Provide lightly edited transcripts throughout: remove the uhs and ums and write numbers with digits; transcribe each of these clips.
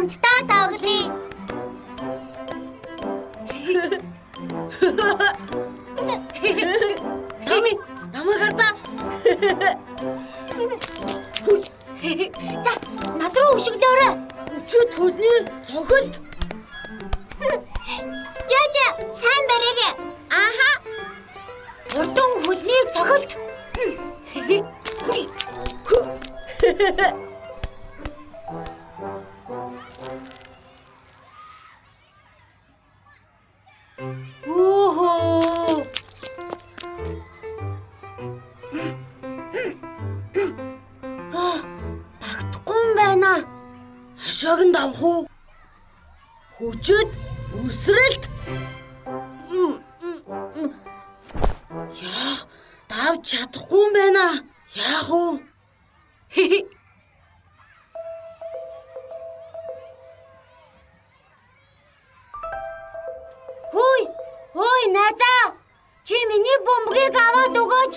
хамтдаа тоглоё. Тами, намайг хардаа. За, над руу өшөглөөрэй. Өчигд хөдний цогт. Жожо, сайн бариагээ. Ааха. Хурдан хөлний цогт. Оо. Багтахгүй юм байна. Хашааг нь давах уу? Хүчит өсрэлт. Яах, давж чадахгүй юм байна. Яах уу? Хөөе, найзаа. Чи миний бөмбөгийг аваад өгөөч.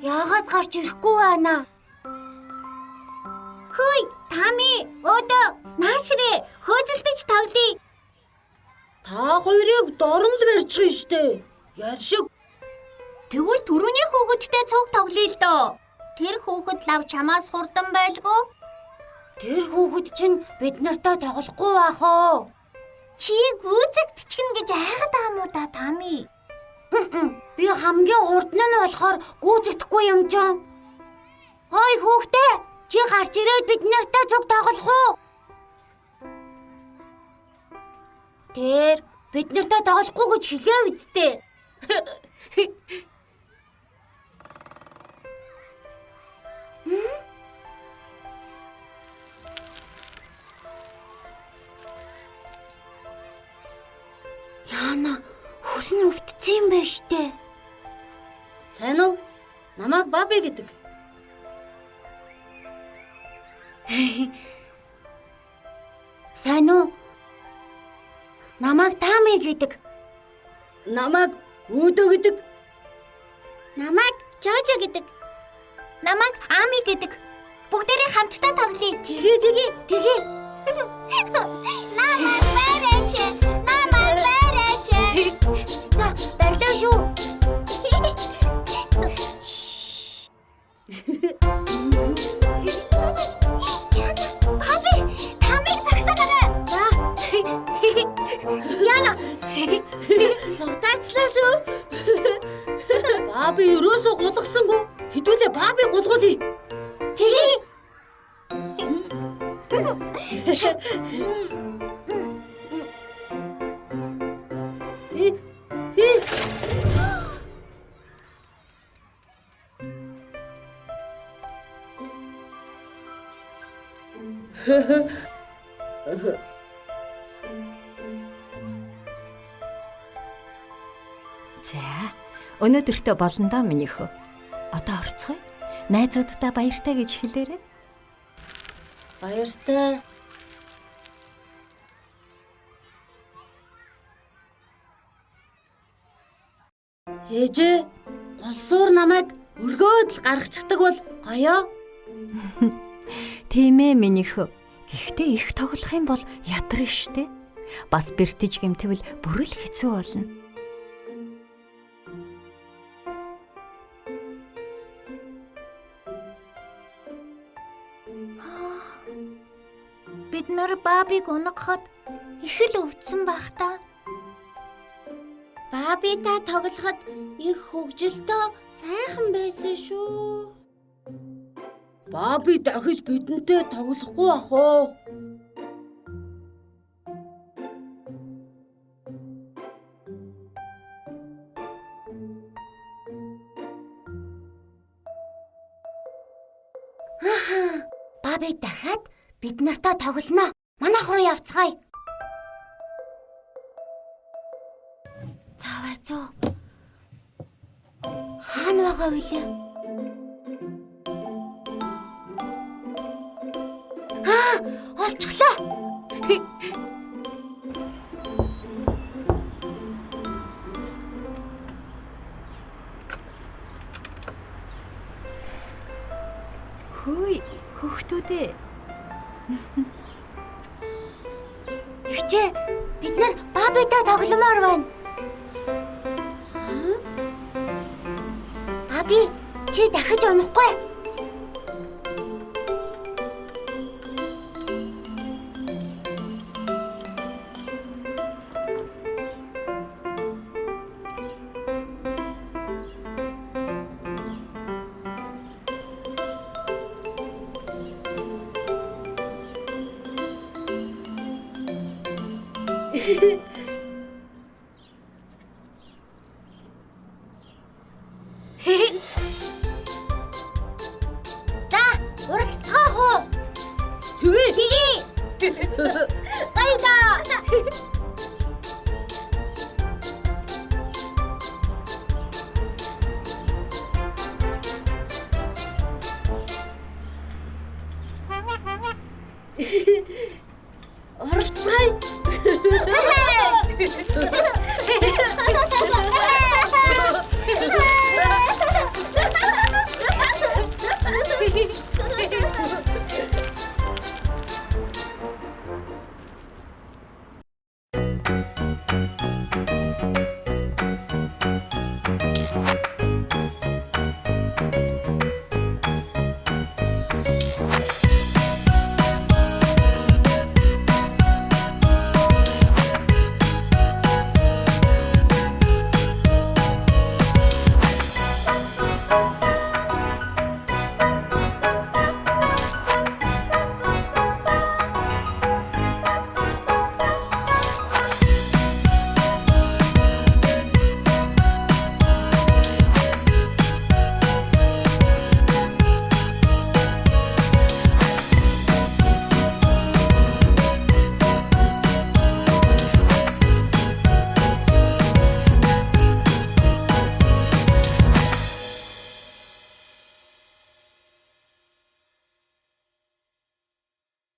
Яагаад гарч ирэхгүй байна? Хөөе, Тами, өөдөө, наашрээ, хөөцөлдөж тоглоё. Та хоёрыг дорнол барьчихна штэ. Яршиг. Тэгвэл түрүүний хүүхэдтэй цуг тоглоё л доо. Тэр хүүхэд лав чамаас хурдан байлгүй. Тэр хүүхэд чинь бид нартай тоглохгүй байх уу? Чи гүйцэгдчихнэ гэж айгаад байгаа мó да, Тами? Би хамгийн хурдан нь болохоор гүйцэгдэхгүй юм ч. Ой хүүхдээ, чи гарч ирээд бид нартай цуг тоглох уу? Тэр бид нартай тоглохгүй гэж хэлээ үсттэй. Яна, хөл нь өвдсөн юм байна штэ. Сайн уу? Намайг Баби гэдэг. Сайн уу? Намайг Тами гэдэг. Намайг Өөдөө гэдэг. Намайг Жожо гэдэг. Намайг Ами гэдэг. Бүгдээрээ хамтдаа тоглоё. Тэгээ. Намайг барайч. За, баярлалаа шүү. Баби, Тамиг загсаагаарай. За. Яна. Зуртаачлаа шүү. Баби ерөөсөө гулгасангүй. Хэдүүлээ Баби гулгуулъя. Тэгээ. За, өнөөдөртөө болно доо миний хөө. Одоо орцгоё. Найзуудтай баяртай гэж хэлээрэй. Баяртай. Ээжээ, голсуур намайг өргөөд л гаргачихдаг бол гоёо. Тийм ээ миний хөө. Гэхдээ их тоглох юм бол ядарна штэ. Бас бэртэж гэмтвэл бүрэл хэцүү болно. Бид нар Бабиг унагахад их л өвдсөн байх та. Бабитай тоглоход их хөвгөлтөө сайхан байсан шүү. Баби дахиж бидэнтэй тоглохгүй ах уу? Баби дахиад бид нартай тоглоно. Манайх руу явцгаая. Цааваа. Хаана байгаа вүлээ? болчихлоо. Хөөе, хүүхдүүдээ. Эгчээ, бид нар Бабитай тогломоор байна. Баби, чи дахиж унахгүй?